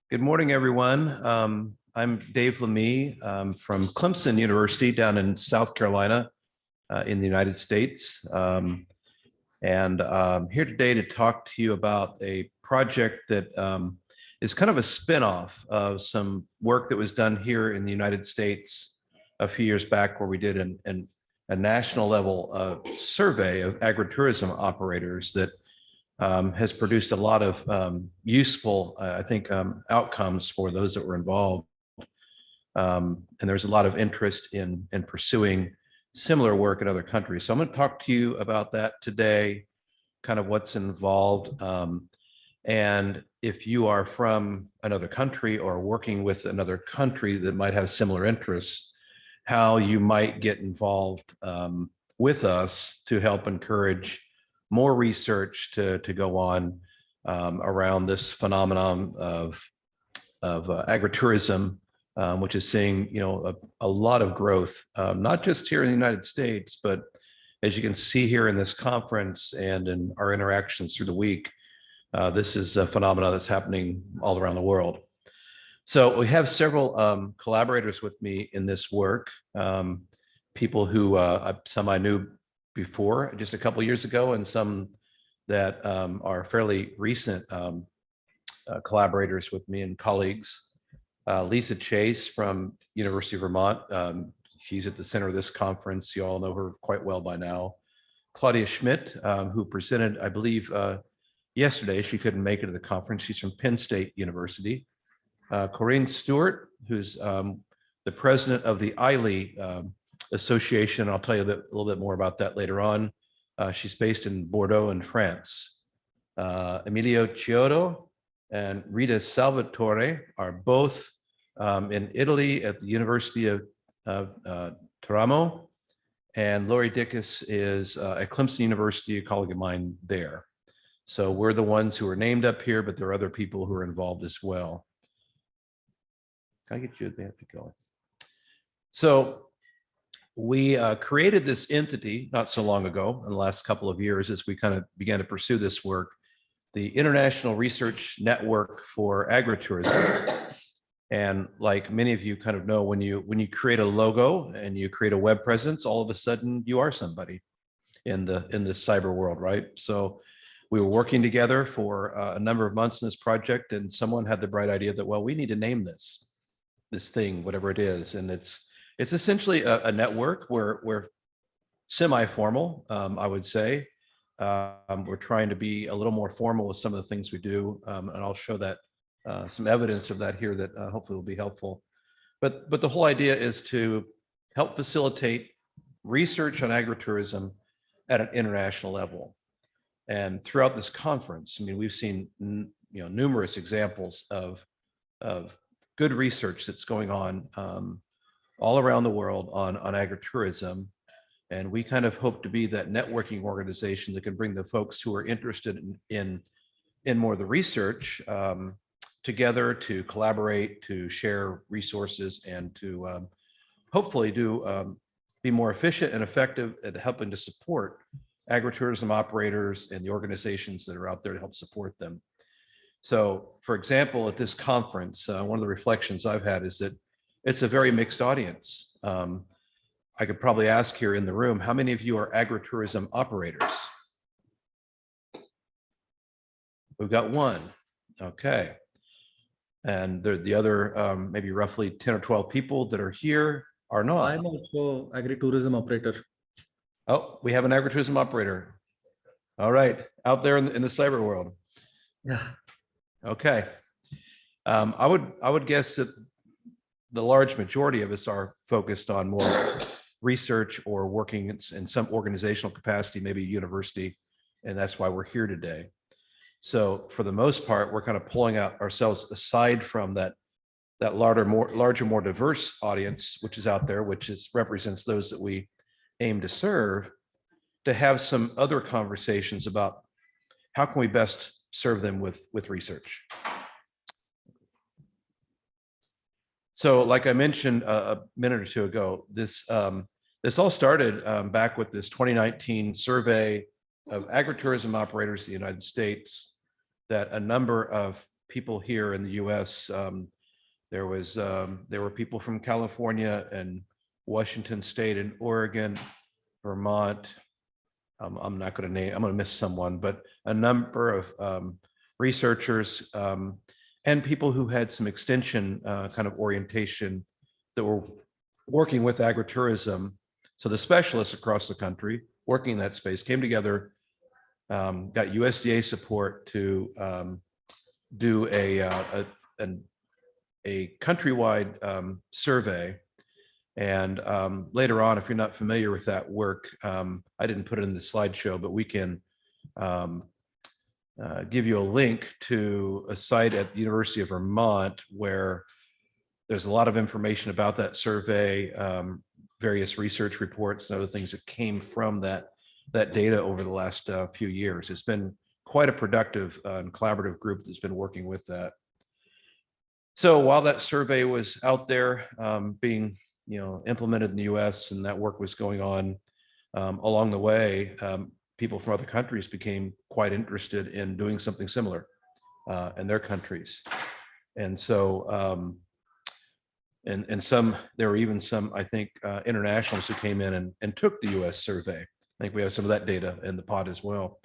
Good morning, everyone. I'm Dave Lamie from Clemson University down in South Carolina in the United States. And I'm here today to talk to you about a project that is kind of a spinoff of some work that was done here in the United States a few years back, where we did a national level survey of agritourism operators that has produced a lot of useful, I think, outcomes for those that were involved. And there's a lot of interest in pursuing similar work in other countries. So I'm going to talk to you about that today, kind of what's involved. And if you are from another country or working with another country that might have similar interests, how you might get involved with us to help encourage more research to go on around this phenomenon of agritourism, which is seeing a lot of growth, not just here in the United States, but as you can see here in this conference and in our interactions through the week, this is a phenomenon that's happening all around the world. So we have several collaborators with me in this work, people who some I knew before, just a couple of years ago, and some that are fairly recent collaborators with me and colleagues. Lisa Chase from University of Vermont. She's at the center of this conference. You all know her quite well by now. Claudia Schmidt, who presented, I believe, yesterday. She couldn't make it to the conference. She's from Penn State University. Corinne Stewart, who's the president of the ILE Association. I'll tell you a little bit more about that later on. She's based in Bordeaux in France. Emilio Chiodo and Rita Salvatore are both in Italy at the University of Teramo. And Lori Dickus is at Clemson University, a colleague of mine there. So we're the ones who are named up here, but there are other people who are involved as well. Can I get you to going? So we created this entity not so long ago, in the last couple of years, as we kind of began to pursue this work, the International Research Network for Agritourism. And like many of you kind of know, when you create a logo and you create a web presence, all of a sudden you are somebody in the cyber world, right? So we were working together for a number of months in this project, and someone had the bright idea that, well, we need to name this thing, whatever it is, and it's essentially a network. We're semi-formal, I would say. We're trying to be a little more formal with some of the things we do, and I'll show that some evidence of that here that hopefully will be helpful. But the whole idea is to help facilitate research on agritourism at an international level. And throughout this conference, I mean, we've seen numerous examples of good research that's going on all around the world on agritourism. And we kind of hope to be that networking organization that can bring the folks who are interested in more of the research together to collaborate, to share resources, and to hopefully be more efficient and effective at helping to support agritourism operators and the organizations that are out there to help support them. So, for example, at this conference, one of the reflections I've had is that it's a very mixed audience. I could probably ask here in the room, how many of you are agritourism operators? We've got one. Okay. And the other maybe roughly 10 or 12 people that are here are not. I'm also agritourism operator. Oh, we have an agritourism operator. All right, out there in the cyber world. Yeah. Okay. I would guess that the large majority of us are focused on more research or working in some organizational capacity, maybe university, and that's why we're here today. So for the most part, we're kind of pulling out ourselves aside from that larger, more diverse audience, which is out there, which represents those that we aim to serve, to have some other conversations about how can we best serve them with research. So like I mentioned a minute or two ago, this all started back with this 2019 survey of agritourism operators in the United States that a number of people here in the US. There were people from California and Washington State and Oregon, Vermont. I'm not going to name, I'm going to miss someone, but a number of researchers and people who had some extension kind of orientation that were working with agritourism. So the specialists across the country working in that space came together, got USDA support to do a countrywide survey. And later on, if you're not familiar with that work, I didn't put it in the slideshow, but we can give you a link to a site at the University of Vermont where there's a lot of information about that survey, various research reports and other things that came from that data over the last few years. It's been quite a productive and collaborative group that's been working with that. So while that survey was out there being implemented in the US and that work was going on, along the way, people from other countries became quite interested in doing something similar in their countries. And so, and there were even some, I think, internationals who came in and took the US survey. I think we have some of that data in the pod as well.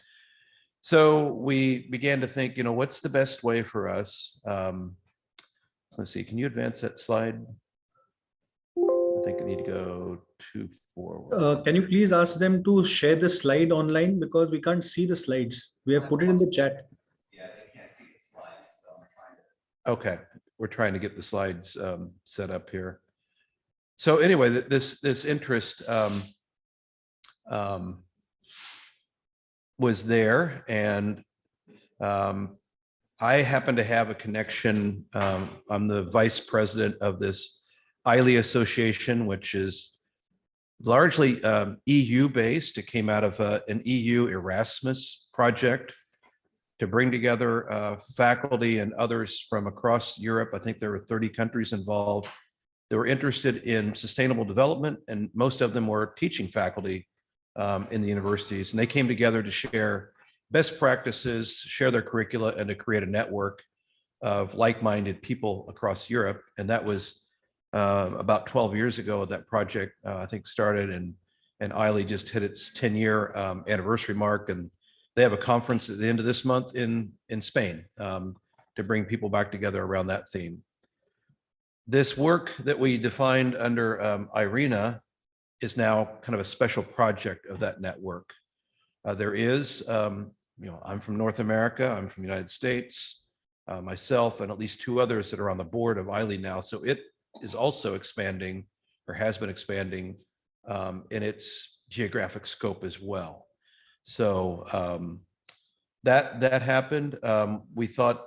So we began to think, what's the best way for us? Let's see, can you advance that slide? I think I need to go too forward. Can you please ask them to share the slide online because we can't see the slides. We have put it in the chat. Yeah, they can't see the slides, so I'm trying to. Okay, we're trying to get the slides set up here. So anyway, this interest was there, and I happen to have a connection. I'm the vice president of this ILE Association, which is largely EU based. It came out of an EU Erasmus project to bring together faculty and others from across Europe. I think there were 30 countries involved. They were interested in sustainable development, and most of them were teaching faculty in the universities. And they came together to share best practices, share their curricula, and to create a network of like-minded people across Europe. And that was about 12 years ago. That project, I think, started, and ILE just hit its 10-year anniversary mark. And they have a conference at the end of this month in Spain to bring people back together around that theme. This work that we defined under IRENA is now kind of a special project of that network. There is, I'm from North America, I'm from the United States, myself and at least two others that are on the board of ILE now. So it is also expanding, or has been expanding, in its geographic scope as well. So that happened. We thought,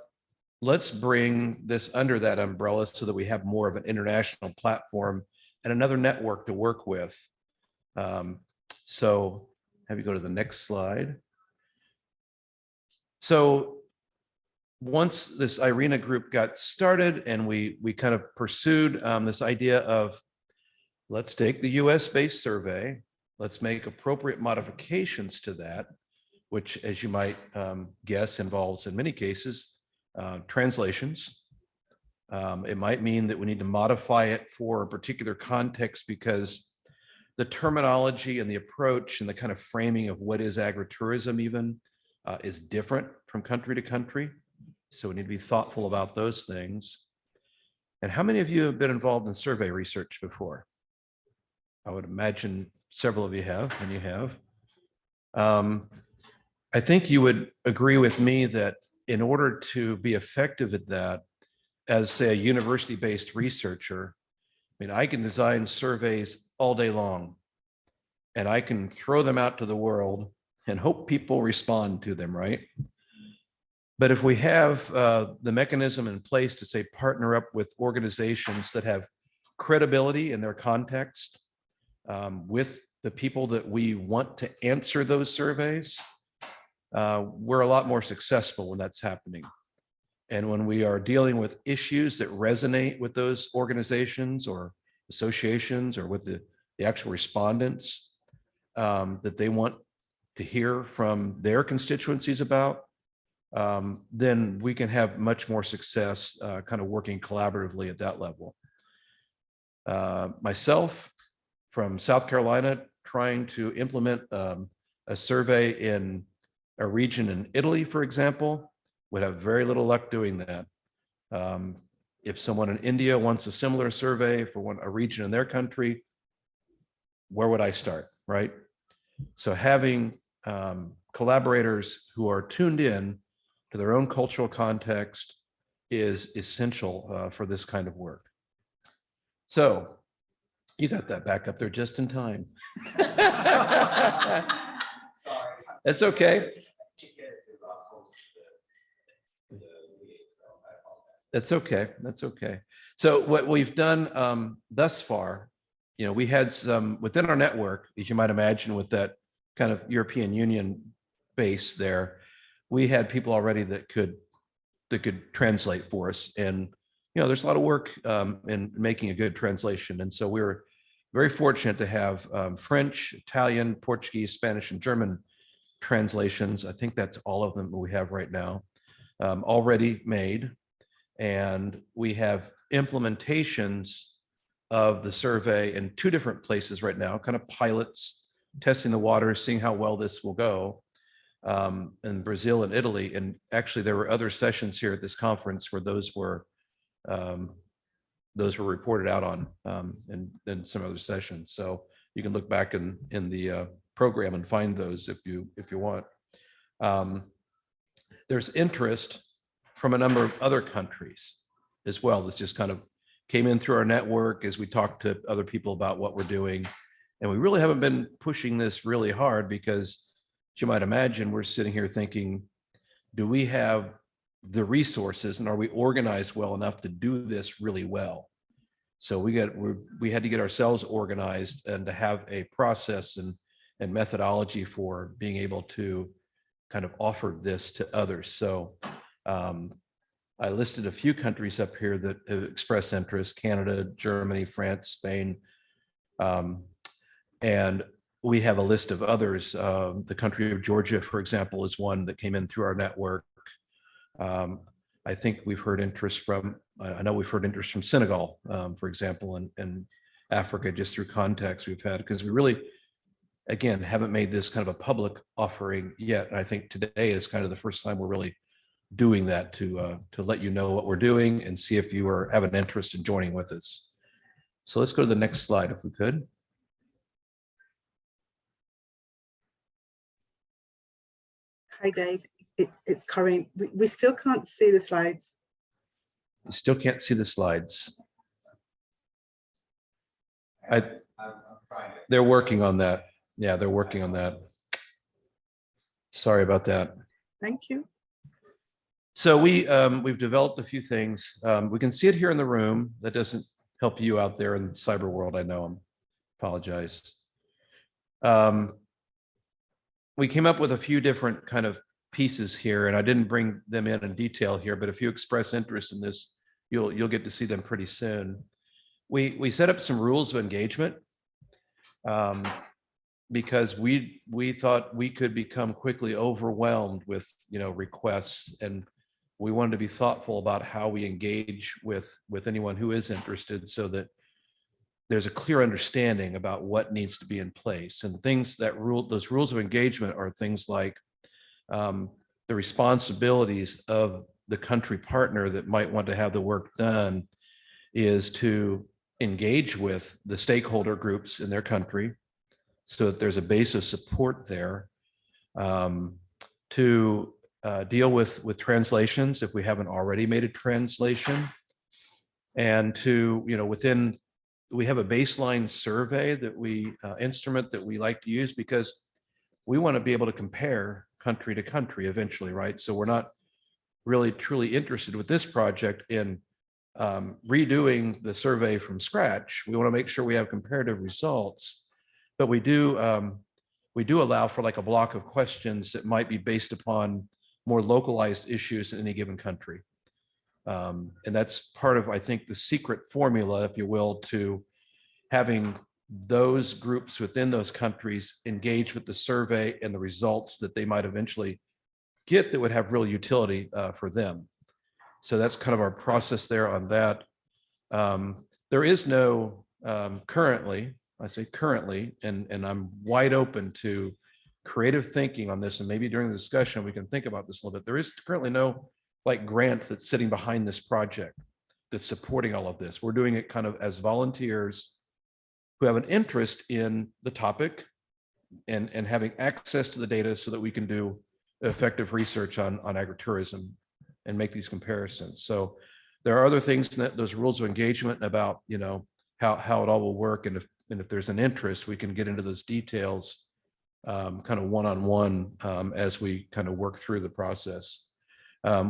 let's bring this under that umbrella so that we have more of an international platform and another network to work with. So have you go to the next slide. So once this IRENA group got started and we kind of pursued this idea of, let's take the US-based survey, let's make appropriate modifications to that, which, as you might guess, involves in many cases translations. It might mean that we need to modify it for a particular context because the terminology and the approach and the kind of framing of what is agritourism even is different from country to country. So we need to be thoughtful about those things. And how many of you have been involved in survey research before? I would imagine several of you have, and you have. I think you would agree with me that in order to be effective at that, as say a university-based researcher, I mean, I can design surveys all day long, and I can throw them out to the world and hope people respond to them, right? But if we have the mechanism in place to say partner up with organizations that have credibility in their context, with the people that we want to answer those surveys, we're a lot more successful when that's happening. And when we are dealing with issues that resonate with those organizations or associations or with the actual respondents that they want to hear from their constituencies about, then we can have much more success kind of working collaboratively at that level. Myself from South Carolina, trying to implement a survey in a region in Italy, for example, would have very little luck doing that. If someone in India wants a similar survey for a region in their country, where would I start, right? So having collaborators who are tuned in to their own cultural context is essential for this kind of work. So you got that back up there just in time. Sorry. It's okay. To get to post the meeting, so I apologize. That's okay. That's okay. So what we've done thus far, we had some within our network, as you might imagine, with that kind of European Union base there, we had people already that could translate for us. And, there's a lot of work in making a good translation. And so we were very fortunate to have French, Italian, Portuguese, Spanish, and German translations. I think that's all of them that we have right now already made. And we have implementations of the survey in 2 different places right now, kind of pilots, testing the waters, seeing how well this will go in Brazil and Italy. And actually there were other sessions here at this conference where those were reported out on in some other sessions. So you can look back in the program and find those if you want. There's interest from a number of other countries as well. This just kind of came in through our network as we talked to other people about what we're doing. And we really haven't been pushing this really hard because, as you might imagine, we're sitting here thinking, do we have the resources and are we organized well enough to do this really well? So we had to get ourselves organized and to have a process and methodology for being able to kind of offer this to others. So I listed a few countries up here that have expressed interest: Canada, Germany, France, Spain. And we have a list of others. The country of Georgia, for example, is one that came in through our network. I think we've heard interest from, I know we've heard interest from Senegal, for example, and Africa, just through contacts we've had, because we really, again, haven't made this kind of a public offering yet. And I think today is kind of the first time we're really doing that to let you know what we're doing and see if you have an interest in joining with us. So let's go to the next slide if we could. Hi, Dave. It's Corinne. We still can't see the slides. You still can't see the slides. I'm trying to. They're working on that. Yeah, they're working on that. Sorry about that. Thank you. So we've developed a few things. We can see it here in the room. That doesn't help you out there in the cyber world. I know. Apologize. We came up with a few different kind of pieces here, and I didn't bring them in detail here, but if you express interest in this, you'll get to see them pretty soon. We set up some rules of engagement because we thought we could become quickly overwhelmed with requests, and we wanted to be thoughtful about how we engage with anyone who is interested, so that there's a clear understanding about what needs to be in place. And those rules of engagement are things like the responsibilities of the country partner that might want to have the work done is to engage with the stakeholder groups in their country so that there's a base of support there, to deal with translations if we haven't already made a translation, and to, we have a baseline survey that we instrument that we like to use because we want to be able to compare country to country eventually, right? So we're not really truly interested with this project in redoing the survey from scratch. We want to make sure we have comparative results, but we do allow for like a block of questions that might be based upon more localized issues in any given country. And that's part of, I think, the secret formula, if you will, to having those groups within those countries engage with the survey and the results that they might eventually get that would have real utility for them. So that's kind of our process there on that. There is no currently, I say currently, and I'm wide open to creative thinking on this, and maybe during the discussion we can think about this a little bit. There is currently no like grant that's sitting behind this project that's supporting all of this. We're doing it kind of as volunteers who have an interest in the topic and having access to the data so that we can do effective research on agritourism and make these comparisons. So there are other things in that those rules of engagement about, you know, how it all will work, and if there's an interest, we can get into those details kind of one-on-one as we kind of work through the process.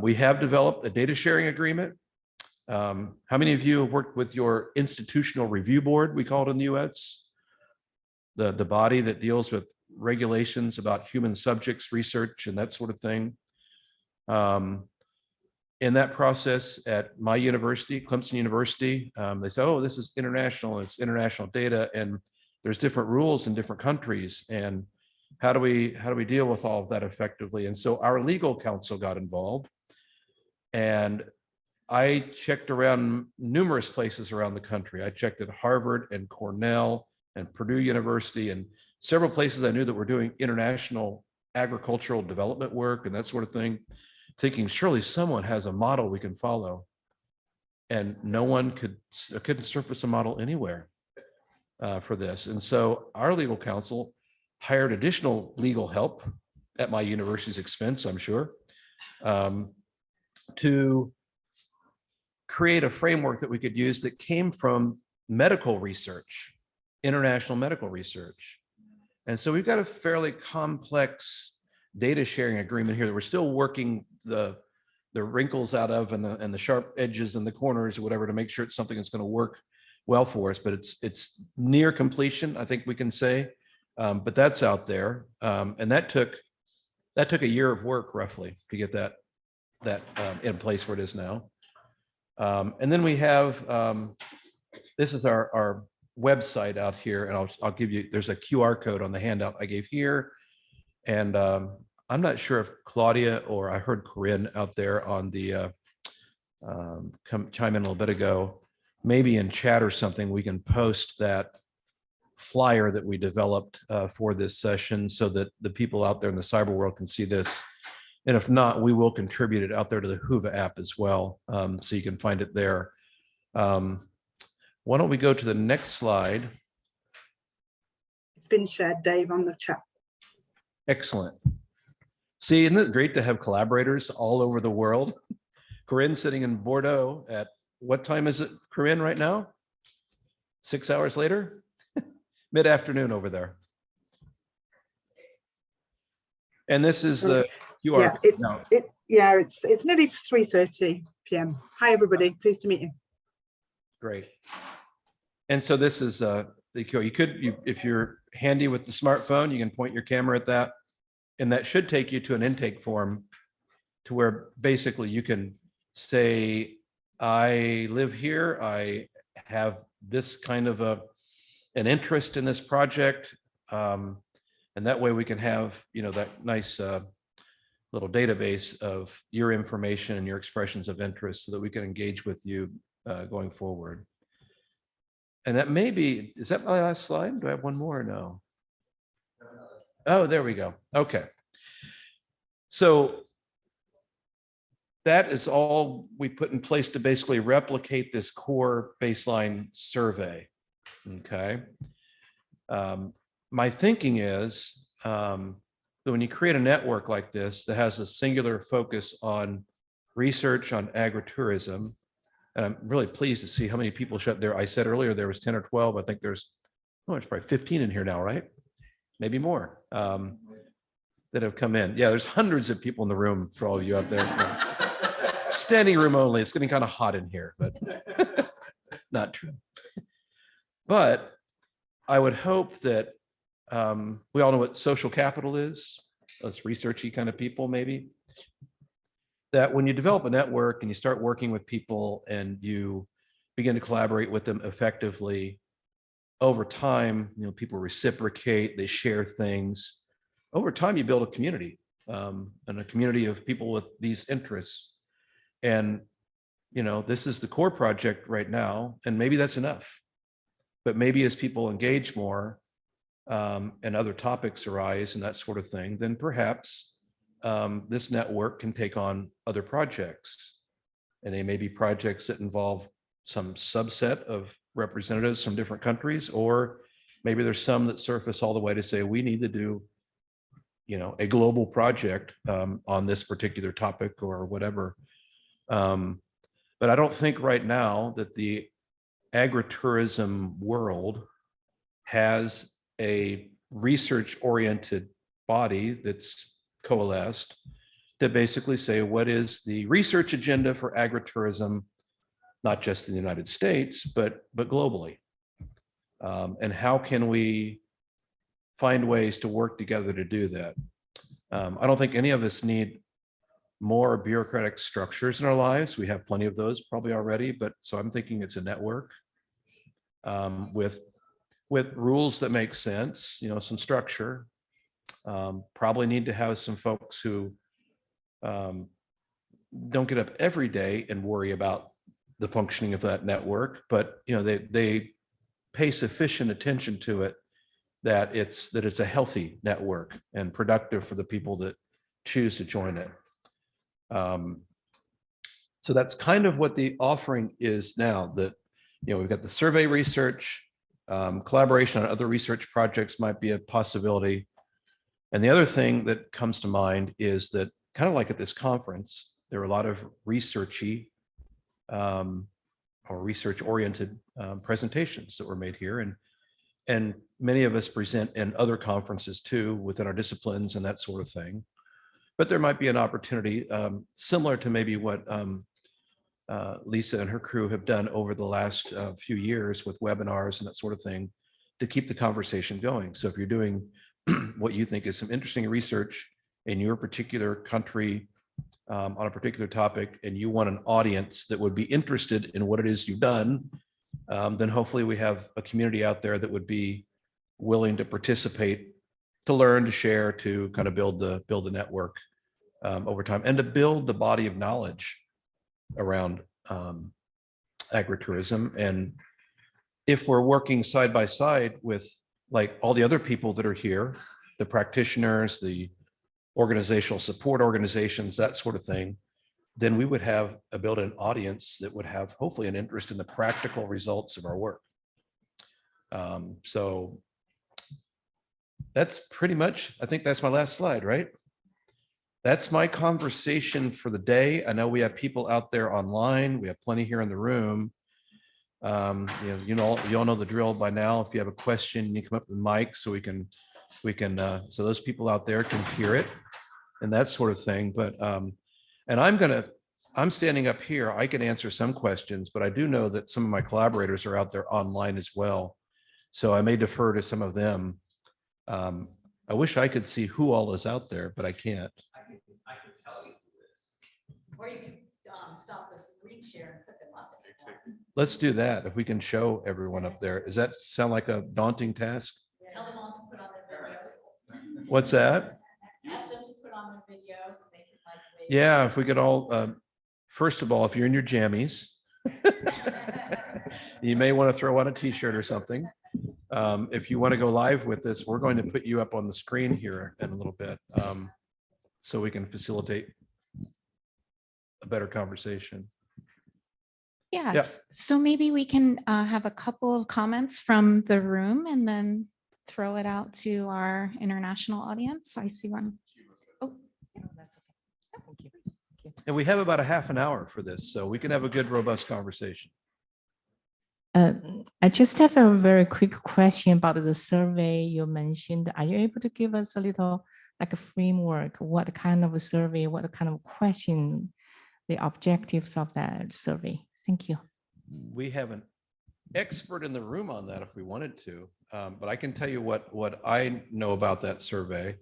We have developed a data sharing agreement. How many of you have worked with your institutional review board, we call it in the US? The body that deals with regulations about human subjects research and that sort of thing. In that process at my university, Clemson University, they say, oh, this is international, it's international data, and there's different rules in different countries. And how do we deal with all of that effectively? And so our legal counsel got involved, and I checked around numerous places around the country. I checked at Harvard and Cornell and Purdue University and several places I knew that were doing international agricultural development work and that sort of thing, thinking surely someone has a model we can follow. And no one couldn't surface a model anywhere for this. And so our legal counsel hired additional legal help at my university's expense, I'm sure, to create a framework that we could use that came from medical research, international medical research. And so we've got a fairly complex data sharing agreement here that we're still working the wrinkles out of and the sharp edges and the corners or whatever to make sure it's something that's going to work well for us. But it's near completion, I think we can say. But that's out there, and that took a year of work roughly to get that in place where it is now. And then we have this is our website out here, and I'll give you, there's a QR code on the handout I gave here, and I'm not sure if Claudia or I heard Corinne out there on the chime in a little bit ago, maybe in chat or something we can post that flyer that we developed for this session so that the people out there in the cyber world can see this. And if not, we will contribute it out there to the Whova app as well, so you can find it there. Why don't we go to the next slide? It's been shared, Dave, on the chat. Excellent. See, isn't it great to have collaborators all over the world? Corinne sitting in Bordeaux at, what time is it, Corinne, right now? 6 hours later? Mid-afternoon over there. And this is the QR. It's nearly 3:30 p.m. Hi, everybody. Pleased to meet you. Great. And so this is the QR. If you're handy with the smartphone, you can point your camera at that, and that should take you to an intake form to where basically you can say, I live here, I have this kind of an interest in this project, and that way we can have, you know, that nice little database of your information and your expressions of interest so that we can engage with you going forward. And that may be, is that my last slide? Do I have one more or no? Oh, there we go. Okay. So that is all we put in place to basically replicate this core baseline survey. Okay. My thinking is that when you create a network like this that has a singular focus on research on agritourism, and I'm really pleased to see how many people shut there. I said earlier there was 10 or 12. I think there's, it's probably 15 in here now, right? Maybe more that have come in. Yeah, there's hundreds of people in the room for all of you out there. Standing room only. It's getting kind of hot in here, but not true. But I would hope that we all know what social capital is. Us researchy kind of people, maybe. That when you develop a network and you start working with people and you begin to collaborate with them effectively, over time, you know, people reciprocate, they share things. Over time, you build a community. and a community of people with these interests. And, this is the core project right now, and maybe that's enough. But maybe as people engage more, and other topics arise and that sort of thing, then perhaps this network can take on other projects. And they may be projects that involve some subset of representatives from different countries, or maybe there's some that surface all the way to say, we need to do, a global project on this particular topic or whatever. But I don't think right now that the agritourism world has a research-oriented body that's coalesced to basically say, what is the research agenda for agritourism, not just in the United States, but globally? And how can we find ways to work together to do that? I don't think any of us need more bureaucratic structures in our lives. We have plenty of those probably already, but so I'm thinking it's a network with rules that make sense, some structure. Probably need to have some folks who don't get up every day and worry about the functioning of that network, but they pay sufficient attention to it that it's a healthy network and productive for the people that choose to join it. So that's kind of what the offering is now, that we've got the survey research, collaboration on other research projects might be a possibility. And the other thing that comes to mind is that, kind of like at this conference, there were a lot of researchy or research-oriented presentations that were made here, and many of us present in other conferences too, within our disciplines and that sort of thing. But there might be an opportunity similar to maybe what Lisa and her crew have done over the last few years with webinars and that sort of thing, to keep the conversation going. So if you're doing what you think is some interesting research in your particular country on a particular topic, and you want an audience that would be interested in what it is you've done, then hopefully we have a community out there that would be willing to participate, to learn, to share, to kind of build the network over time, and to build the body of knowledge around agritourism. And if we're working side by side with like all the other people that are here, the practitioners, the organizational support organizations, that sort of thing, then we would have build an audience that would have hopefully an interest in the practical results of our work. So that's pretty much, I think that's my last slide, right? That's my conversation for the day. I know we have people out there online. We have plenty here in the room. You all know the drill by now. If you have a question, you come up with the mic so we can so those people out there can hear it and that sort of thing. But and I'm standing up here. I can answer some questions, but I do know that some of my collaborators are out there online as well, so I may defer to some of them. I wish I could see who all is out there, but I can't. I can tell you who it is. Or you can stop the screen share and put them up. Let's do that. If we can show everyone up there. Does that sound like a daunting task? Tell them all to put on their videos. What's that? Ask them to put on their videos and they can like wait. Yeah, if we could all, first of all, if you're in your jammies, you may want to throw on a t-shirt or something. If you want to go live with this, we're going to put you up on the screen here in a little bit, so we can facilitate a better conversation. Yes, so maybe we can have a couple of comments from the room and then throw it out to our international audience. I see one. Oh, yeah, that's okay. Thank you. Thank you. And we have about a half an hour for this, so we can have a good, robust conversation. I just have a very quick question about the survey you mentioned. Are you able to give us a little, like a framework? What kind of a survey, what kind of question, the objectives of that survey? Thank you. We have an expert in the room on that if we wanted to, but I can tell you what I know about that survey.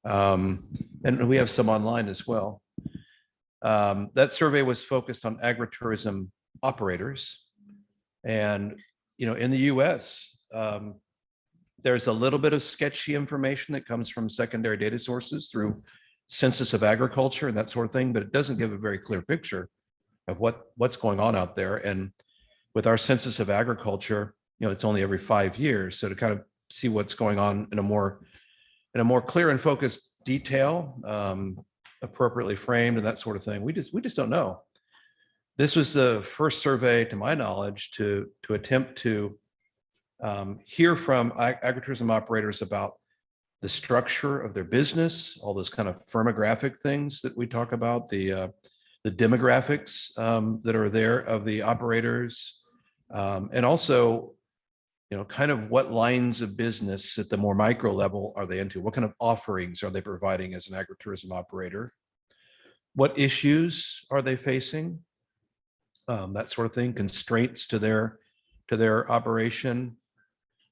And we have some online as well. That survey was focused on agritourism operators. And, in the US, there's a little bit of sketchy information that comes from secondary data sources through census of agriculture and that sort of thing, but it doesn't give a very clear picture of what's going on out there. And with our census of agriculture, it's only every 5 years. So to kind of see what's going on in a more clear and focused detail, appropriately framed and that sort of thing, we just don't know. This was the first survey, to my knowledge, to attempt to hear from agritourism operators about the structure of their business, all those kind of firmographic things that we talk about, the demographics that are there of the operators, and also, kind of what lines of business at the more micro level are they into? What kind of offerings are they providing as an agritourism operator? What issues are they facing? That sort of thing, constraints to their operation,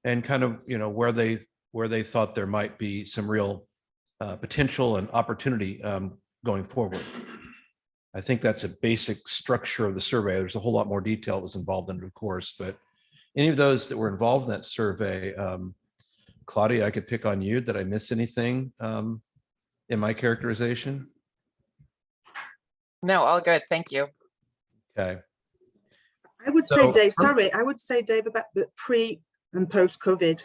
and kind of, where they thought there might be some real potential and opportunity going forward. I think that's a basic structure of the survey. There's a whole lot more detail that was involved in it, of course, but any of those that were involved in that survey, Claudia, I could pick on you. Did I miss anything in my characterization? No, all good. Thank you. Okay. I would say, So- Dave, sorry, I would say, Dave, about the pre and post COVID.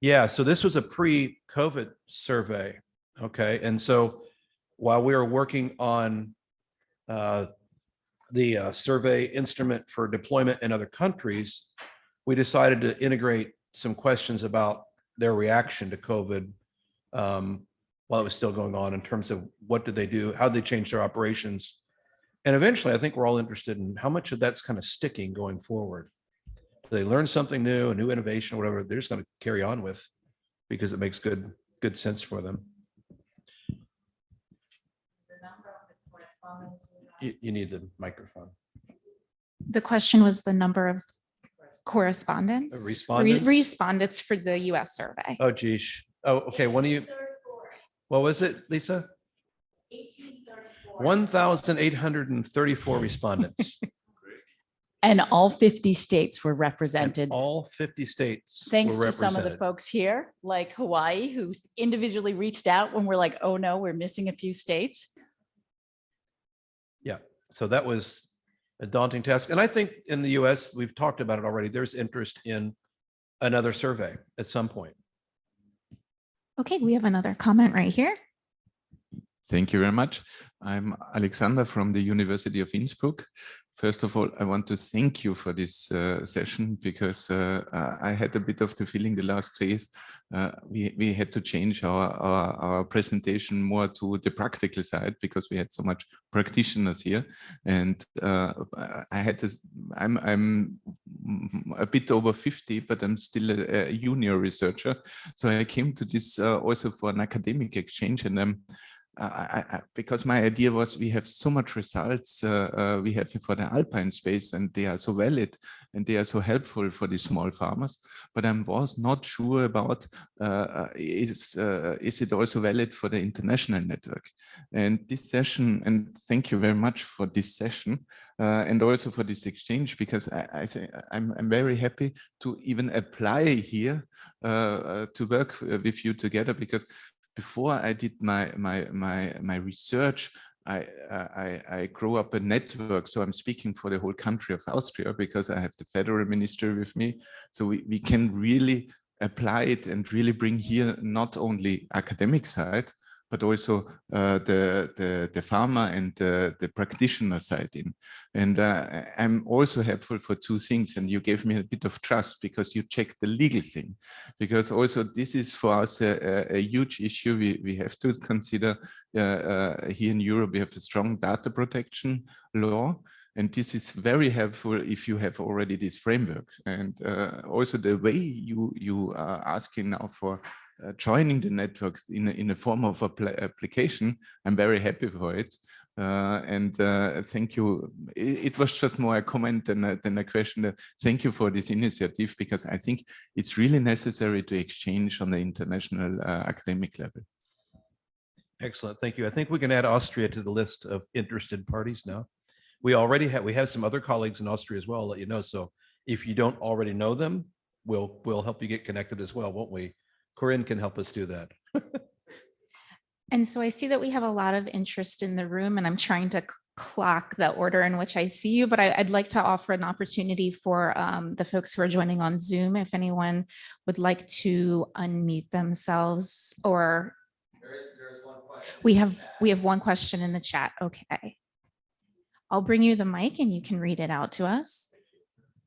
Yeah, so this was a pre-COVID survey. Okay, and so while we were working on the survey instrument for deployment in other countries, we decided to integrate some questions about their reaction to COVID while it was still going on, in terms of what did they do, how they changed their operations. And eventually, I think we're all interested in how much of that's kind of sticking going forward. Do they learn something new, a new innovation, or whatever they're just going to carry on with because it makes good sense for them. You need the microphone. The question was the number of correspondents? Respondents? Respondents for the US survey. Oh, geez. Oh, okay. One of you, what was it, Lisa? 1,834 respondents. And all 50 states were represented. And all 50 states. Thanks were to some of the represented. folks here, like Hawaii, who individually reached out when we're like, oh no, we're missing a few states. Yeah, so that was a daunting task. And I think in the US, we've talked about it already, there's interest in another survey at some point. Okay, we have another comment right here. Thank you very much. I'm Alexander from the University of Innsbruck. First of all, I want to thank you for this session, because I had a bit of the feeling the last days we had to change our presentation more to the practical side, because we had so much practitioners here. And I had this, I'm a bit over 50, but I'm still a junior researcher. So I came to this also for an academic exchange, and because my idea was we have so much results we have for the alpine space, and they are so valid and they are so helpful for the small farmers, but I was not sure about is it also valid for the international network. And this session, and thank you very much for this session and also for this exchange, because I'm very happy to even apply here to work with you together, because before I did my research, I grew up a network. So I'm speaking for the whole country of Austria, because I have the federal ministry with me. So we can really apply it and really bring here not only academic side, but also the farmer and the practitioner side in. And I'm also helpful for two things. And you gave me a bit of trust, because you checked the legal thing, because also this is for us a huge issue. We have to consider here in Europe, we have a strong data protection law. And this is very helpful if you have already this framework. And also the way you are asking now for joining the network in a form of application, I'm very happy for it. Thank you. It was just more a comment than a question. Thank you for this initiative, because I think it's really necessary to exchange on the international academic level. Excellent, thank you. I think we can add Austria to the list of interested parties now. We have some other colleagues in Austria as well, I'll let you know. So if you don't already know them, we'll help you get connected as well, won't we? Corinne can help us do that. And so I see that we have a lot of interest in the room, and I'm trying to clock the order in which I see you, but I'd like to offer an opportunity for the folks who are joining on Zoom, if anyone would like to unmute themselves, or There's one question. we have one question in the chat. Okay. I'll bring you the mic and you can read it out to us.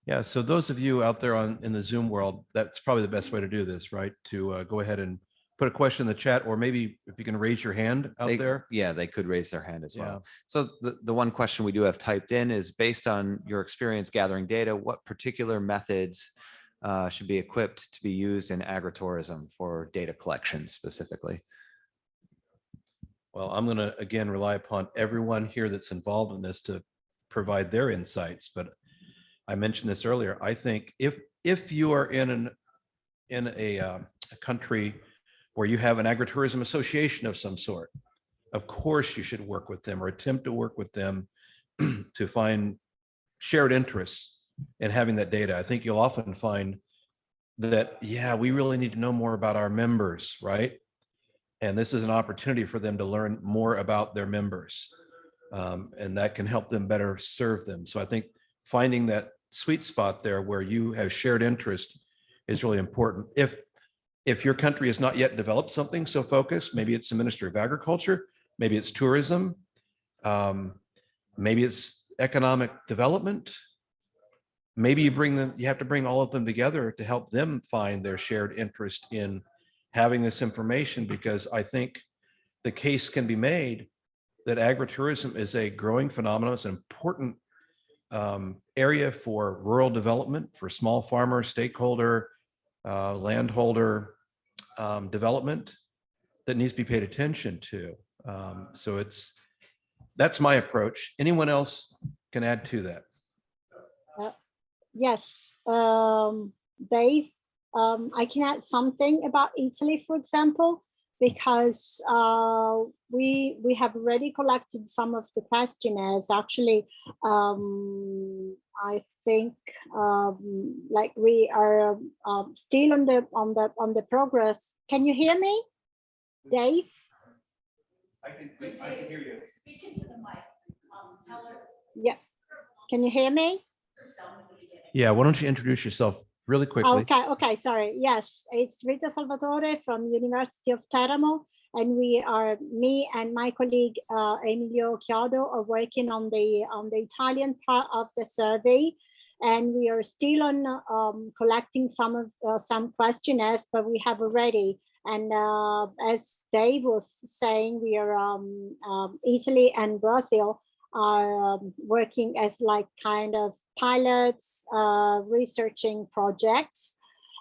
Yeah, so those of you out there in the Zoom world, that's probably the best way to do this, right? To go ahead and put a question in the chat, or maybe if you can raise your hand out there. Yeah, they could raise their hand as well. Yeah. So the one question we do have typed in is, based on your experience gathering data, what particular methods should be equipped to be used in agritourism for data collection specifically? Well, I'm going to again rely upon everyone here that's involved in this to provide their insights. But I mentioned this earlier. I think if you are in a country where you have an agritourism association of some sort, of course you should work with them or attempt to work with them to find shared interests in having that data. I think you'll often find that, yeah, we really need to know more about our members, right? And this is an opportunity for them to learn more about their members. And that can help them better serve them. So I think finding that sweet spot there where you have shared interest is really important. If your country has not yet developed something so focused, maybe it's the Ministry of Agriculture, maybe it's tourism, maybe it's economic development. Maybe you have to bring all of them together to help them find their shared interest in having this information, because I think the case can be made that agritourism is a growing phenomenon. It's an important area for rural development, for small farmer, stakeholder, landholder development that needs to be paid attention to. So that's my approach. Anyone else can add to that. Yes, Dave, I can add something about Italy, for example, because we have already collected some of the questionnaires. Actually, I think like we are still on the progress. Can you hear me, Dave? I can hear you. Speak into the mic. Tell her. Yeah. Can you hear me? Yeah, why don't you introduce yourself really quickly? Okay, sorry. Yes, it's Rita Salvatore from University of Teramo, and me and my colleague Emilio Chiodo are working on the Italian part of the survey, and we are still on collecting some questionnaires, but we have already. And as Dave was saying, we are Italy and Brazil are working as like kind of pilots, researching projects.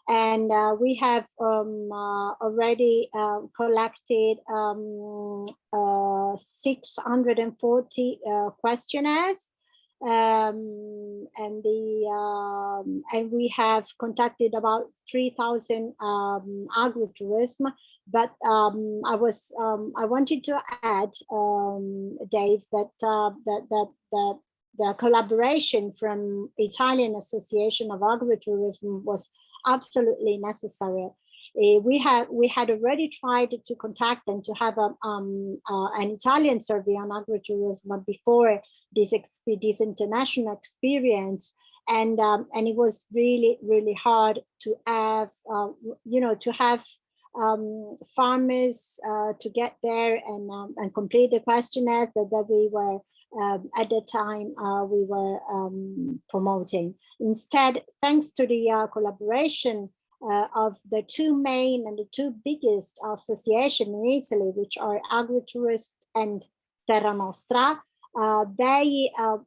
And we have already collected 640 questionnaires. And we have contacted about 3,000 agritourism. But I wanted to add, Dave, that the collaboration from Italian Association of Agritourism was absolutely necessary. We had already tried to contact and to have an Italian survey on agritourism before this international experience, and it was really hard to have farmers to get there and complete the questionnaire that we were at the time we were promoting. Instead, thanks to the collaboration of the two main and the two biggest associations in Italy, which are Agritourist and Terra Nostra, they have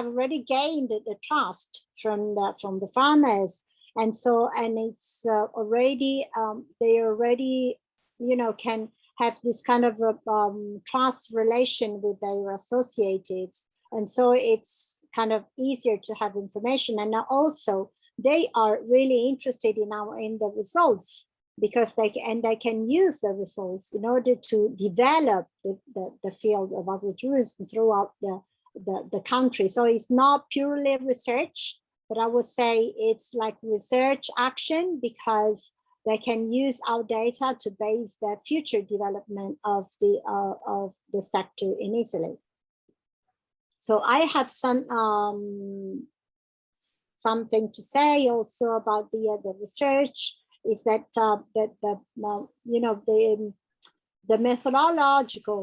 already gained the trust from the farmers, and it's already they already can have this kind of trust relation with their associates, and so it's kind of easier to have information. And also they are really interested in the results, because they can use the results in order to develop the field of agritourism throughout the country. So it's not purely research, but I would say it's like research action, because they can use our data to base their future development of the sector in Italy. So I have something to say also about the research. Is that the methodological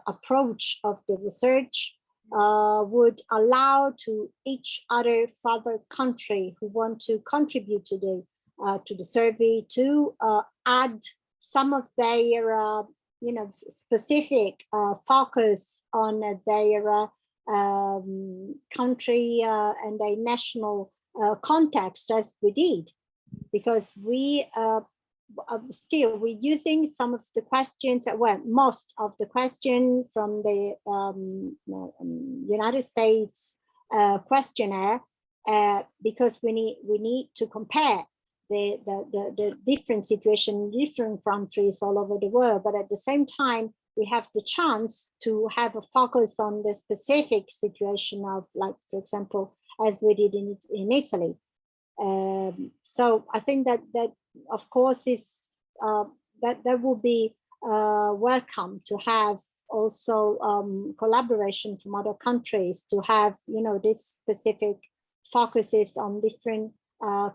approach of the research would allow to each other further country who want to contribute to the survey to add some of their specific focus on their country and their national context, as we did, because we're using some of the questions, most of the question from the United States questionnaire, because we need to compare the different situation in different countries all over the world. But at the same time, we have the chance to have a focus on the specific situation of, like, for example, as we did in Italy. So I think that of course is that would be welcome to have also collaboration from other countries to have this specific focuses on different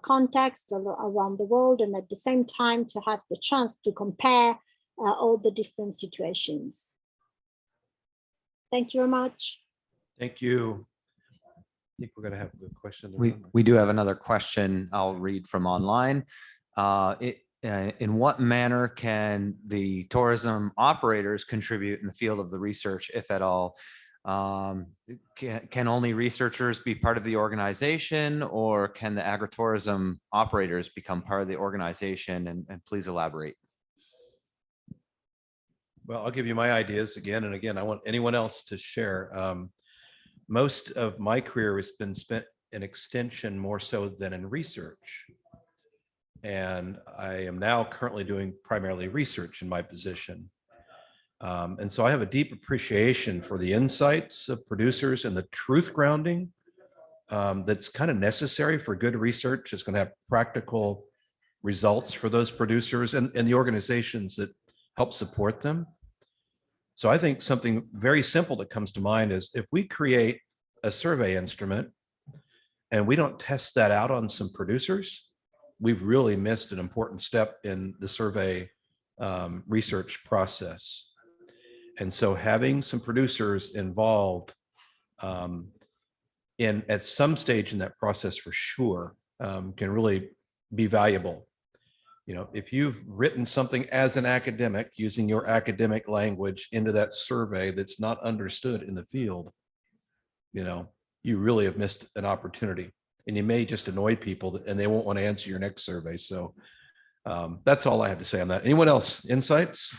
contexts around the world, and at the same time to have the chance to compare all the different situations. Thank you very much. Thank you. I think we're going to have a good question. We do have another question I'll read from online. In what manner can the tourism operators contribute in the field of the research, if at all? Can only researchers be part of the organization, or can the agritourism operators become part of the organization? And please elaborate. Well, I'll give you my ideas again and again. I want anyone else to share. Most of my career has been spent in extension more so than in research. And I am now currently doing primarily research in my position. And so I have a deep appreciation for the insights of producers and the truth grounding that's kind of necessary for good research. It's going to have practical results for those producers and the organizations that help support them. So I think something very simple that comes to mind is if we create a survey instrument and we don't test that out on some producers, we've really missed an important step in the survey research process. And so having some producers involved at some stage in that process for sure can really be valuable. If you've written something as an academic using your academic language into that survey that's not understood in the field, you really have missed an opportunity, and you may just annoy people and they won't want to answer your next survey. So that's all I have to say on that. Anyone else? Insights?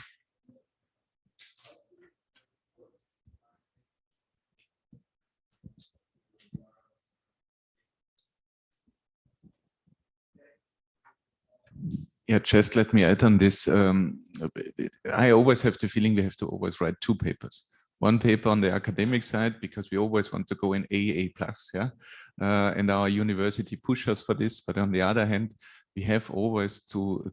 Yeah, just let me add on this. I always have the feeling we have to always write two papers. One paper on the academic side, because we always want to go in AA+, yeah, and our university pushes us for this. But on the other hand, we have always to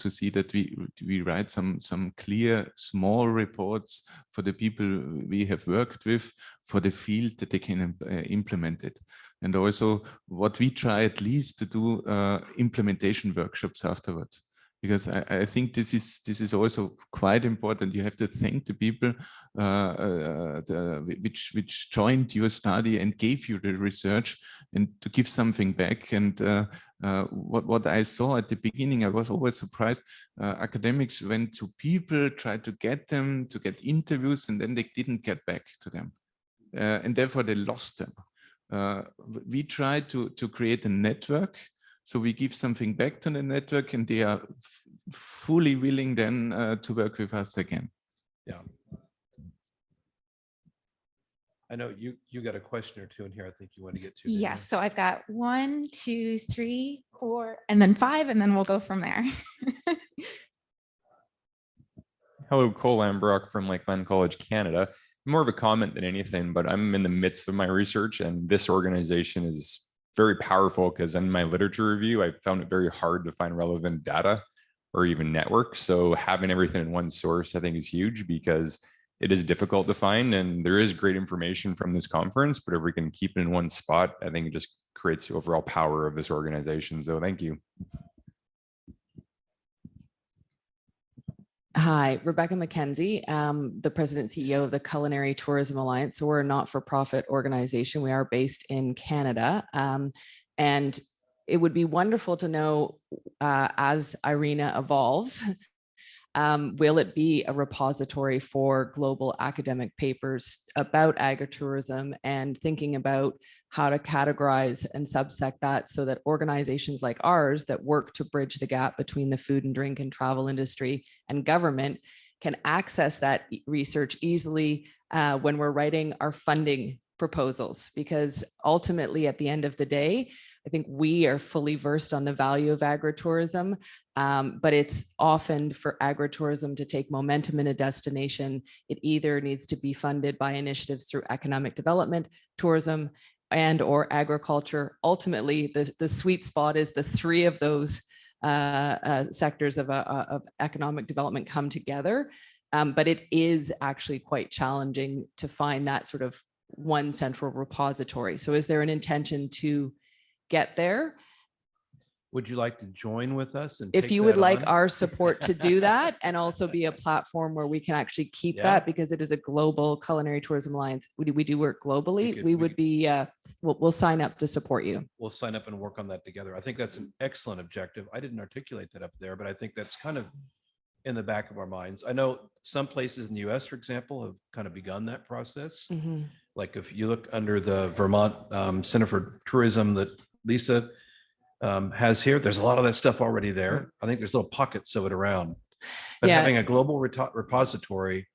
see that we write some clear small reports for the people we have worked with, for the field, that they can implement it. And also what we try at least to do implementation workshops afterwards, because I think this is also quite important. You have to thank the people which joined your study and gave you the research, and to give something back. And what I saw at the beginning, I was always surprised. Academics went to people, tried to get them to get interviews, and then they didn't get back to them, and therefore they lost them. We try to create a network, so we give something back to the network, and they are fully willing then to work with us again. Yeah. I know you got a question or two in here I think you want to get to. Yes, so I've got 1, 2, 3, 4, and then 5, and then we'll go from there. Hello, Cole Lambrock from Lakeland College, Canada. More of a comment than anything, but I'm in the midst of my research, and this organization is very powerful because in my literature review, I found it very hard to find relevant data or even networks. So having everything in one source, I think, is huge because it is difficult to find, and there is great information from this conference, but if we can keep it in one spot, I think it just creates the overall power of this organization. So thank you. Hi, Rebecca McKenzie, the president and CEO of the Culinary Tourism Alliance. So we're a not-for-profit organization. We are based in Canada. And it would be wonderful to know, as IRENA evolves, will it be a repository for global academic papers about agritourism, and thinking about how to categorize and subsect that so that organizations like ours that work to bridge the gap between the food and drink and travel industry and government can access that research easily when we're writing our funding proposals? Because ultimately, at the end of the day, I think we are fully versed on the value of agritourism, but it's often for agritourism to take momentum in a destination, it either needs to be funded by initiatives through economic development, tourism, and or agriculture. Ultimately, the sweet spot is the three of those sectors of economic development come together. But it is actually quite challenging to find that sort of one central repository. So is there an intention to get there? Would you like to join with us? And If take you would that like on? our support to do that, and also be a platform where we can actually keep Yeah. that, because it is a global Culinary Tourism Alliance. We do work globally. We Would be, we'll sign up to support you. We'll sign up and work on that together. I think that's an excellent objective. I didn't articulate that up there, but I think that's kind of in the back of our minds. I know some places in the US, for example, have kind of begun that process. Mhm. Like if you look under the Vermont Center for Tourism that Lisa has here, there's a lot of that stuff already there. I think there's little pockets of it around. But Yeah. having a global repository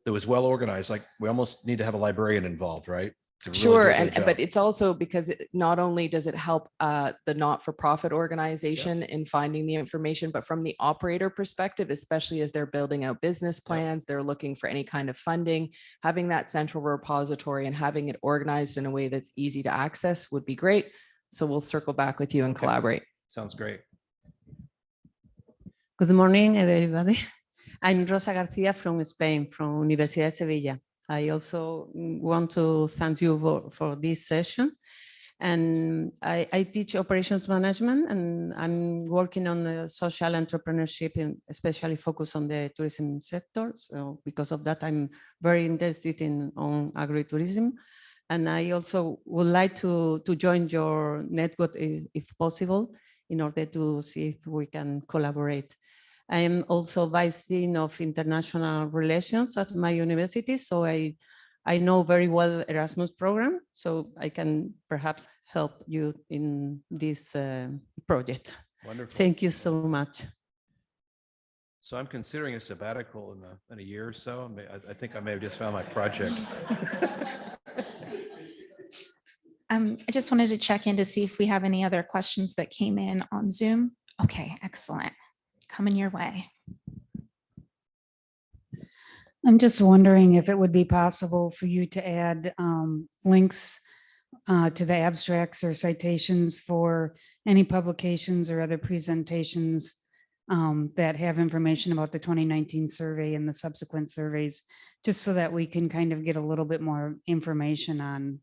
that was well organized, like we almost need to have a librarian involved, right? To really Sure, do a good and but job. it's also because not only does it help the not-for-profit organization in finding the information, but from the operator perspective, especially as they're building out business plans, they're looking for any kind of funding, having that central repository and having it organized in a way that's easy to access would be great. So we'll circle back with you and collaborate. Sounds great. Good morning, everybody. I'm Rosa Garcia from Spain, from Universidad de Sevilla. I also want to thank you for this session. And I teach operations management, and I'm working on the social entrepreneurship, and especially focused on the tourism sector. So because of that, I'm very interested on agritourism. And I also would like to join your network if possible, in order to see if we can collaborate. I am also Vice Dean of International Relations at my university, so I know very well Erasmus program, so I can perhaps help you in this project. Wonderful. Thank you so much. So I'm considering a sabbatical in a year or so. I think I may have just found my project. I just wanted to check in to see if we have any other questions that came in on Zoom. Okay, excellent. Coming your way. I'm just wondering if it would be possible for you to add links to the abstracts or citations for any publications or other presentations that have information about the 2019 survey and the subsequent surveys, just so that we can kind of get a little bit more information on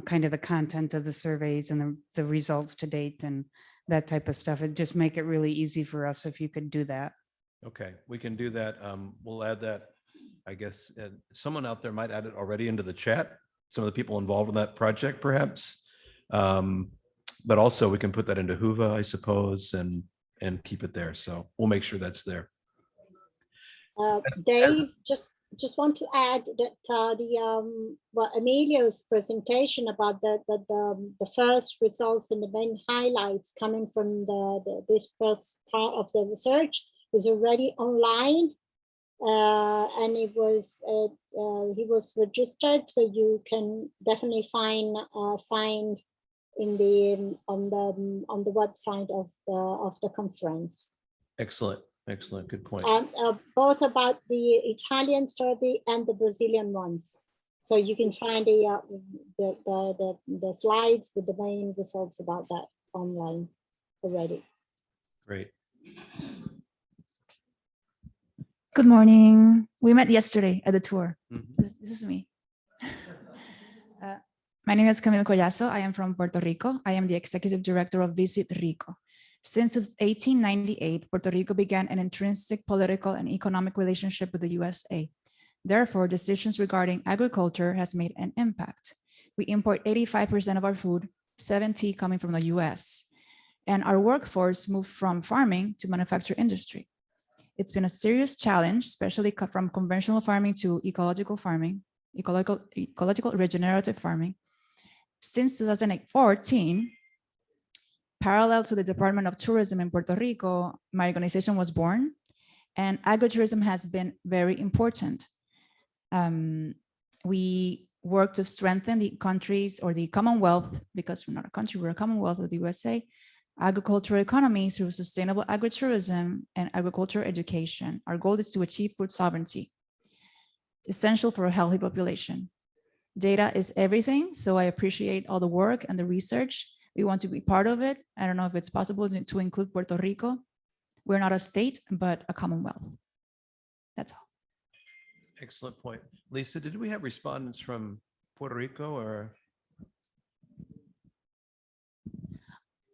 kind of the content of the surveys and the results to date and that type of stuff. It'd just make it really easy for us if you could do that. Okay, we can do that. We'll add that. I guess someone out there might add it already into the chat. Some of the people involved in that project, perhaps. But also we can put that into Whova, I suppose, and keep it there. So we'll make sure that's there. Dave, just want to add that Emilio's presentation about the first results and the main highlights coming from this first part of the research is already online, and it was he was registered, so you can definitely find in on the website of the conference. Excellent. Good point. Both about the Italian survey and the Brazilian ones. So you can find the slides with the main results about that online already. Great. Good morning. We met yesterday at the tour. Mhm. This is me. My name is Camilo Collazo. I am from Puerto Rico. I am the executive director of Visit Rico. Since 1898, Puerto Rico began an intrinsic political and economic relationship with the USA. Therefore, decisions regarding agriculture has made an impact. We import 85% of our food, 70% coming from the US. And our workforce moved from farming to manufacturing industry. It's been a serious challenge, especially from conventional farming to ecological farming, ecological regenerative farming. Since 2014, parallel to the Department of Tourism in Puerto Rico, my organization was born, and agritourism has been very important. We work to strengthen the countries or the Commonwealth, because we're not a country, we're a Commonwealth of the USA, agricultural economy through sustainable agritourism and agriculture education. Our goal is to achieve food sovereignty, essential for a healthy population. Data is everything, so I appreciate all the work and the research. We want to be part of it. I don't know if it's possible to include Puerto Rico. We're not a state, but a Commonwealth. That's all. Excellent point. Lisa, did we have respondents from Puerto Rico or?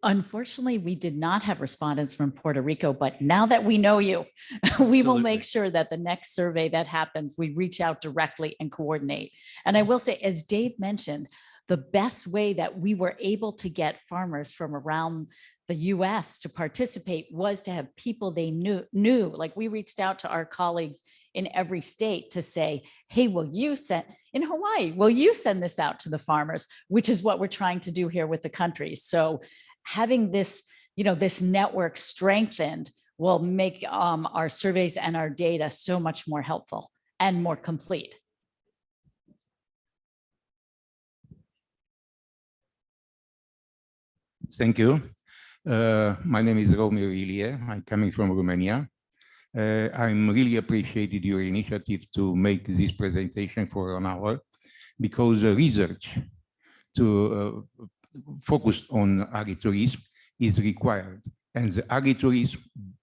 Unfortunately, we did not have respondents from Puerto Rico, but now that we know you, we will make sure that the next survey that happens, we reach out directly and coordinate. And I will say, as Dave mentioned, the best way that we were able to get farmers from around the US to participate was to have people they knew. Like we reached out to our colleagues in every state to say, hey, will you send, in Hawaii, will you send this out to the farmers, which is what we're trying to do here with the country. So having this, this network strengthened will make our surveys and our data so much more helpful and more complete. Thank you. My name is Romeo Ilie. I'm coming from Romania. I'm really appreciated your initiative to make this presentation for an hour, because research to focus on agritourism is required, and the agritourism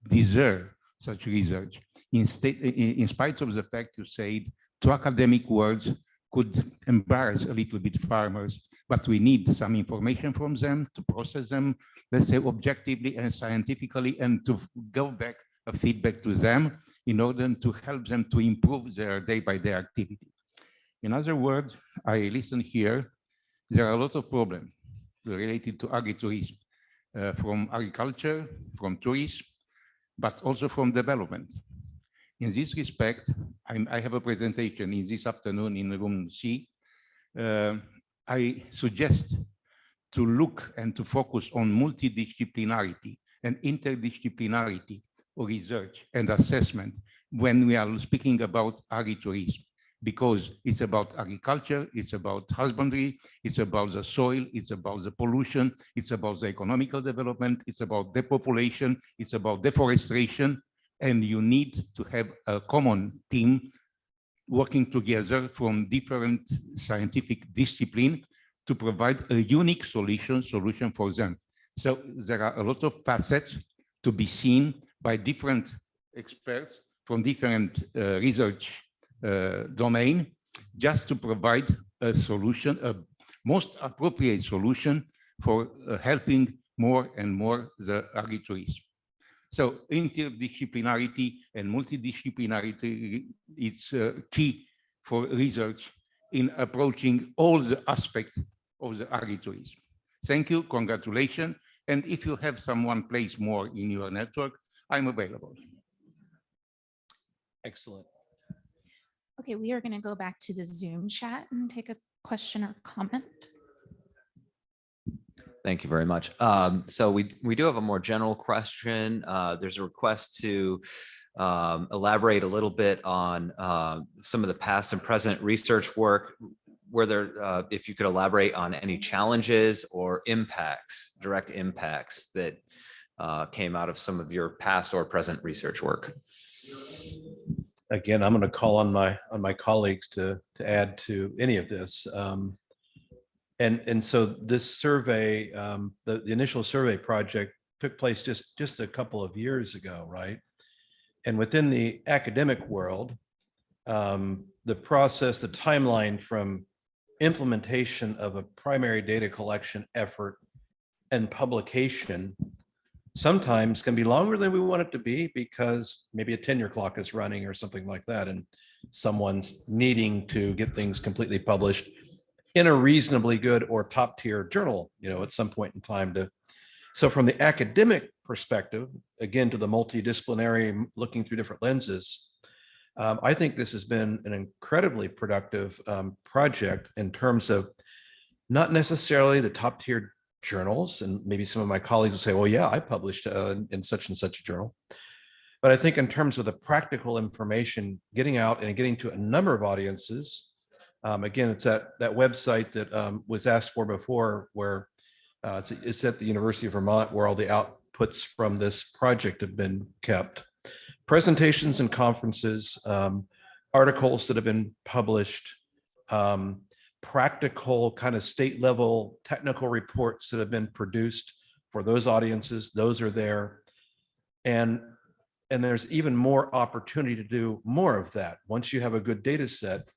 deserve such research. In spite of the fact you said two academic words could embarrass a little bit farmers, but we need some information from them to process them, let's say objectively and scientifically, and to go back a feedback to them in order to help them to improve their day-by-day activity. In other words, I listen here, there are a lot of problems related to agritourism, from agriculture, from tourism, but also from development. In this respect, I have a presentation in this afternoon in room C. I suggest to look and to focus on multidisciplinarity and interdisciplinarity of research and assessment when we are speaking about agritourism, because it's about agriculture, it's about husbandry, it's about the soil, it's about the pollution, it's about the economical development, it's about depopulation, it's about deforestation, and you need to have a common team working together from different scientific disciplines to provide a unique solution for them. So there are a lot of facets to be seen by different experts from different research domain, just to provide a solution, a most appropriate solution for helping more and more the agritourism. So interdisciplinarity and multidisciplinarity is key for research in approaching all the aspects of the agritourism. Thank you, congratulations. And if you have someone place more in your network, I'm available. Excellent. Okay, we are going to go back to the Zoom chat and take a question or comment. Thank you very much. So we do have a more general question. There's a request to elaborate a little bit on some of the past and present research work, whether if you could elaborate on any challenges or impacts, direct impacts that came out of some of your past or present research work. again, I'm going to call on my colleagues to add to any of this. And so this survey, the initial survey project took place just a couple of years ago, right? And within the academic world, the process, the timeline from implementation of a primary data collection effort and publication sometimes can be longer than we want it to be because maybe a tenure clock is running or something like that, and someone's needing to get things completely published in a reasonably good or top tier journal, at some point in time. So from the academic perspective, again, to the multidisciplinary, looking through different lenses, I think this has been an incredibly productive project in terms of not necessarily the top tier journals. And maybe some of my colleagues will say, well, yeah, I published in such and such a journal. But I think in terms of the practical information, getting out and getting to a number of audiences, again, it's that website that was asked for before, where it's at the University of Vermont, where all the outputs from this project have been kept. Presentations and conferences, articles that have been published, practical kind of state level technical reports that have been produced for those audiences, those are there. And there's even more opportunity to do more of that. Once you have a good data set,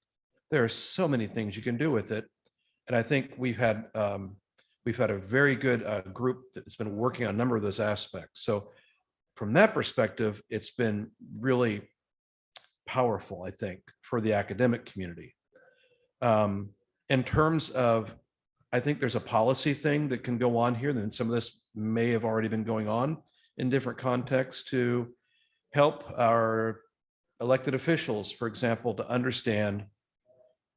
there are so many things you can do with it. And I think we've had a very good group that's been working on a number of those aspects. So from that perspective, it's been really powerful, I think, for the academic community. In terms of, I think there's a policy thing that can go on here, then some of this may have already been going on in different contexts to help our elected officials, for example, to understand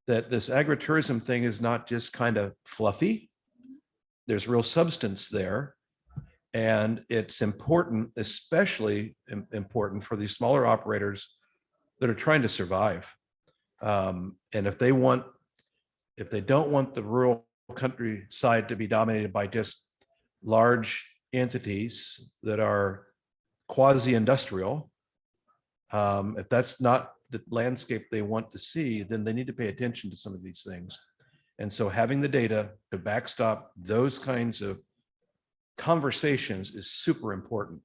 that this agritourism thing is not just kind of fluffy. There's real substance there. And it's important, especially important for these smaller operators that are trying to survive. And if they don't want the rural countryside to be dominated by just large entities that are quasi-industrial, if that's not the landscape they want to see, then they need to pay attention to some of these things. And so having the data to backstop those kinds of conversations is super important.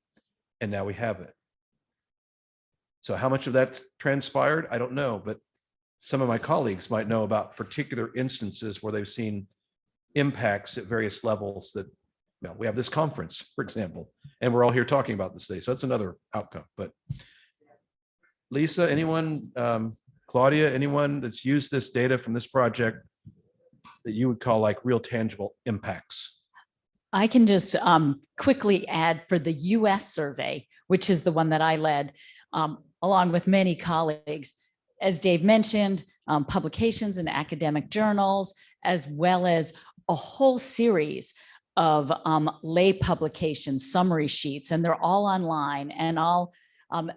And now we have it. So how much of that transpired, I don't know, but some of my colleagues might know about particular instances where they've seen impacts at various levels that, we have this conference, for example, and we're all here talking about this today. So that's another outcome. But Lisa, anyone, Claudia, anyone that's used this data from this project that you would call like real tangible impacts? I can just quickly add for the US survey, which is the one that I led, along with many colleagues, as Dave mentioned, publications in academic journals, as well as a whole series of lay publications, summary sheets, and they're all online. And I'll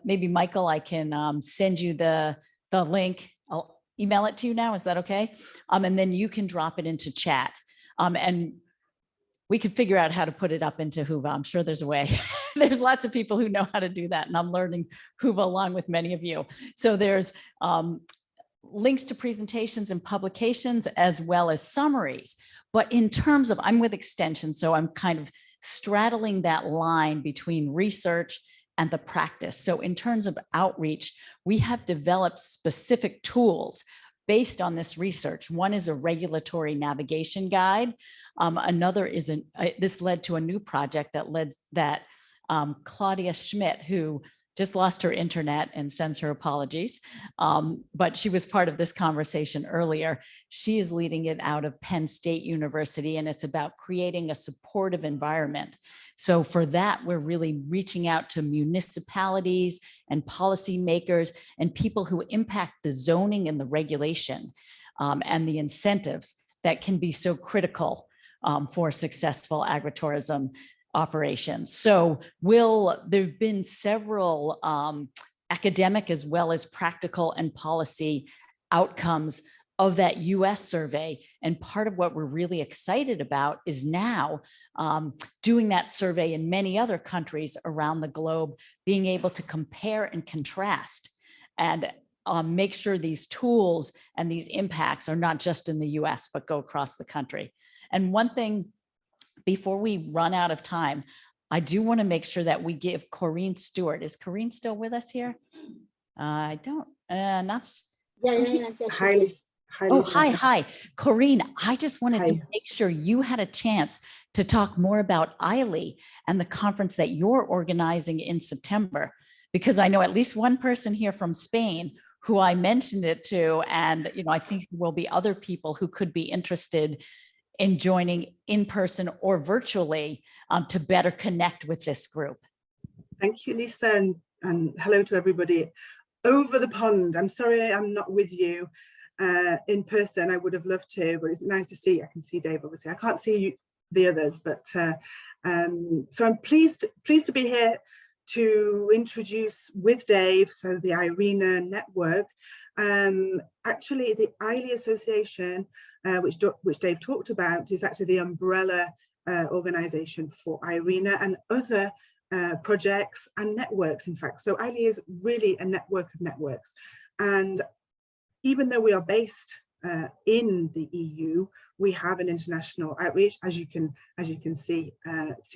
maybe Michael, I can send you the link. I'll email it to you now. Is that okay? And then you can drop it into chat. And we could figure out how to put it up into Whova. I'm sure there's a way. There's lots of people who know how to do that. And I'm learning Whova along with many of you. So there's links to presentations and publications as well as summaries. But in terms of, I'm with Extension, so I'm kind of straddling that line between research and the practice. So in terms of outreach, we have developed specific tools based on this research. One is a regulatory navigation guide. Another is this led to a new project that Claudia Schmidt, who just lost her internet and sends her apologies, but she was part of this conversation earlier. She is leading it out of Penn State University, and it's about creating a supportive environment. So for that, we're really reaching out to municipalities and policymakers and people who impact the zoning and the regulation and the incentives that can be so critical for successful agritourism operations. So there've been several academic as well as practical and policy outcomes of that US survey. And part of what we're really excited about is now doing that survey in many other countries around the globe, being able to compare and contrast. And make sure these tools and these impacts are not just in the US, but go across the country. And one thing, before we run out of time, I do want to make sure that we give Corinne Stewart. Is Corinne still with us here? I don't, not. Yeah. Highly, Oh, highly. hi. Corinne, I just wanted to Hi. make sure you had a chance to talk more about ILE and the conference that you're organizing in September, because I know at least one person here from Spain who I mentioned it to, and I think there will be other people who could be interested in joining in person or virtually to better connect with this group. Thank you, Lisa, and hello to everybody over the pond. I'm sorry I'm not with you in person. I would have loved to, but it's nice to see. I can see Dave, obviously. I can't see you, the others, but so I'm pleased to be here to introduce with Dave, so the IRENA network. Actually, the ILE Association, which Dave talked about, is actually the umbrella organization for IRENA and other projects and networks, in fact. So ILE is really a network of networks. And even though we are based in the EU, we have an international outreach, as you can see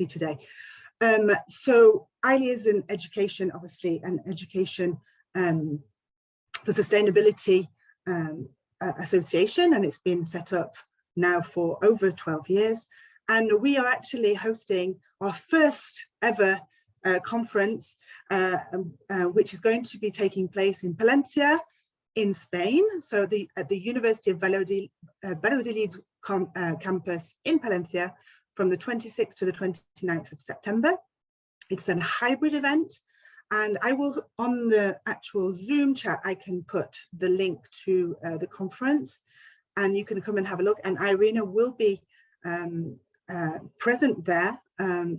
today. So ILE is an education, obviously, an education for sustainability association, and it's been set up now for over 12 years. And we are actually hosting our first ever conference, which is going to be taking place in Palencia, in Spain. So at the University of Valladolid campus in Palencia, from the 26th to the 29th of September. It's a hybrid event, and I will, on the actual Zoom chat, I can put the link to the conference, and you can come and have a look. And IRENA will be present there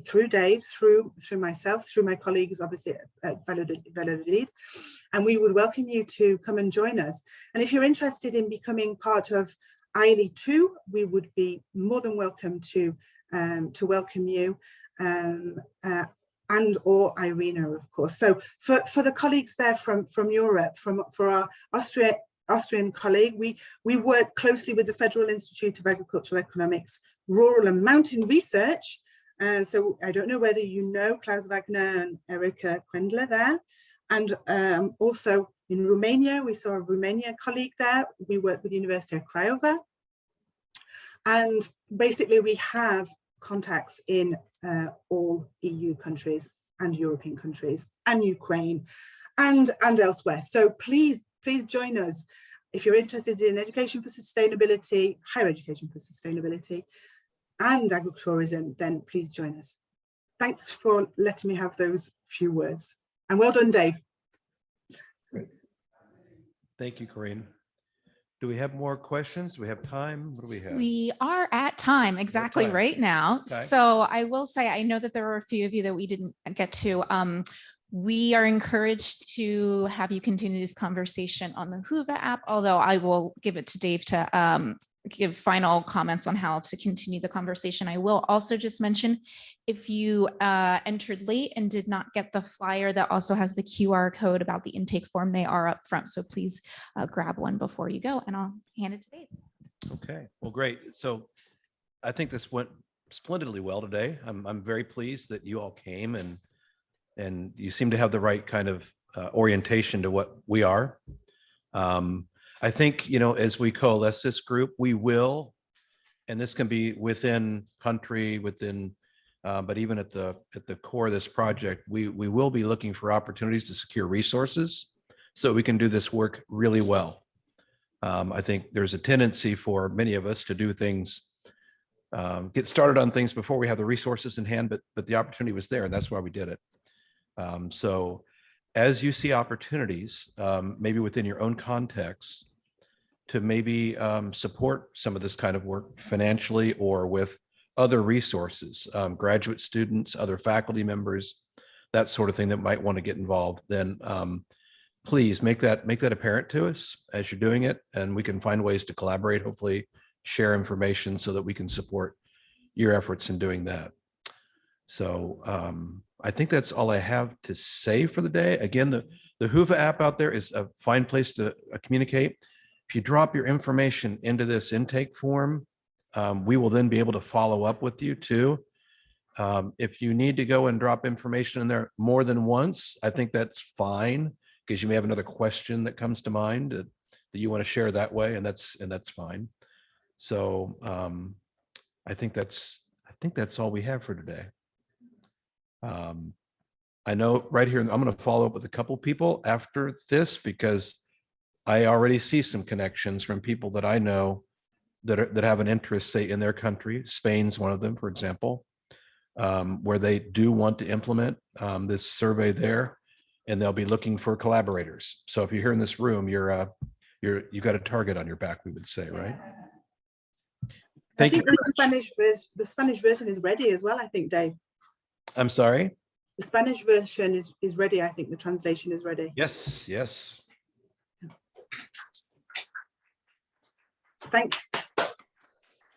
through Dave, through myself, through my colleagues, obviously at Valladolid, and we would welcome you to come and join us. And if you're interested in becoming part of ILE 2, we would be more than welcome to welcome you, and or IRENA, of course. So for the colleagues there from Europe, for our Austrian colleague, we work closely with the Federal Institute of Agricultural Economics, Rural and Mountain Research. So I don't know whether you know Klaus Wagner and Erika Quendler there. And also in Romania, we saw a Romania colleague there. We work with the University of Craiova. And basically we have contacts in all EU countries and European countries and Ukraine and elsewhere. So please join us. If you're interested in education for sustainability, higher education for sustainability and agritourism, then please join us. Thanks for letting me have those few words. And well done, Dave. Thank you, Corinne. Do we have more questions? Do we have time? What do we have? We are at time exactly time. right now. Okay. So I will say, I know that there were a few of you that we didn't get to. We are encouraged to have you continue this conversation on the Whova app, although I will give it to Dave to give final comments on how to continue the conversation. I will also just mention, if you entered late and did not get the flyer that also has the QR code about the intake form, they are up front. So please grab one before you go, and I'll hand it to Dave. Okay, well, great. So I think this went splendidly well today. I'm very pleased that you all came, and you seem to have the right kind of orientation to what we are. I think, as we coalesce this group, we will, and this can be within country, but even at the core of this project, we will be looking for opportunities to secure resources so we can do this work really well. I think there's a tendency for many of us to do things, get started on things before we have the resources in hand, but the opportunity was there, and that's why we did it. So as you see opportunities, maybe within your own context, to maybe support some of this kind of work financially or with other resources, graduate students, other faculty members, that sort of thing that might want to get involved, then please make that apparent to us as you're doing it, and we can find ways to collaborate, hopefully share information so that we can support your efforts in doing that. So I think that's all I have to say for the day. Again, the Hoover app out there is a fine place to communicate. If you drop your information into this intake form, we will then be able to follow up with you too. If you need to go and drop information in there more than once, I think that's fine, because you may have another question that comes to mind that you want to share that way, and that's fine. So I think that's all we have for today. I know right here, I'm going to follow up with a couple people after this, because I already see some connections from people that I know that have an interest, say, in their country. Spain's one of them, for example, where they do want to implement this survey there, and they'll be looking for collaborators. So if you're here in this room, you've got a target on your back, we would say, right? Thank you. The Spanish version is ready as well, I think, Dave. I'm sorry? The Spanish version is ready. I think the translation is ready. Yes, yes. Thanks.